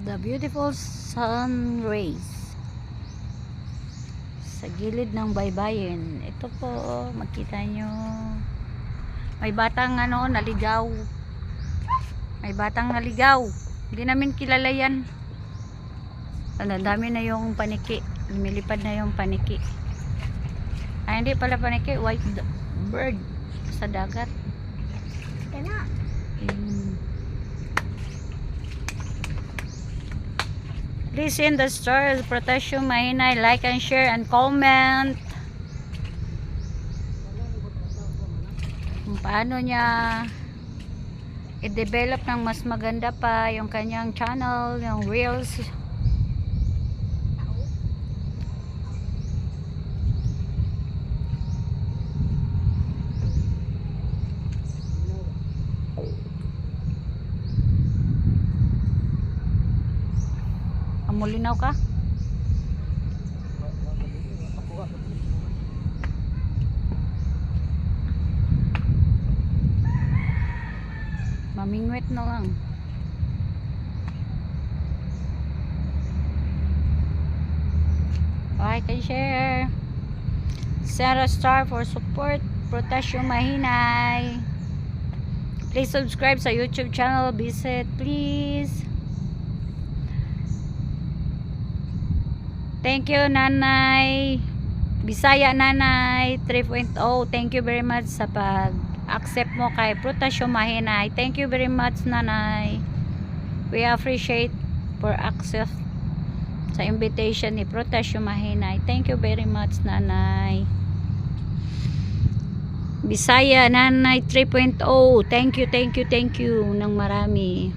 The beautiful sun rays sa gilid ng baybayin. Ito po, makita nyo, may batang naligaw. May batang naligaw. Hindi namin kilala yan. Dami na yung paniki. Lumilipad na yung paniki. Ay, hindi pala paniki, white bird sa dagat. Please send the stars, protection, mahinay, like and share and comment. Kung paano niya i-develop ng mas maganda pa yung kanyang channel, yung reels. Mulinaw ka? Mamingwit na lang. Like and share. Send a star for support. Protection mahinay. Please subscribe sa YouTube channel. Visit please. Thank you, Nanay. Bisaya Nanay 3.0. Thank you very much sa pag-accept mo kay Protasyo Mahinay. Thank you very much, Nanay. We appreciate for accept sa invitation ni Protasyo Mahinay. Thank you very much, Nanay. Bisaya Nanay 3.0. Thank you ng marami.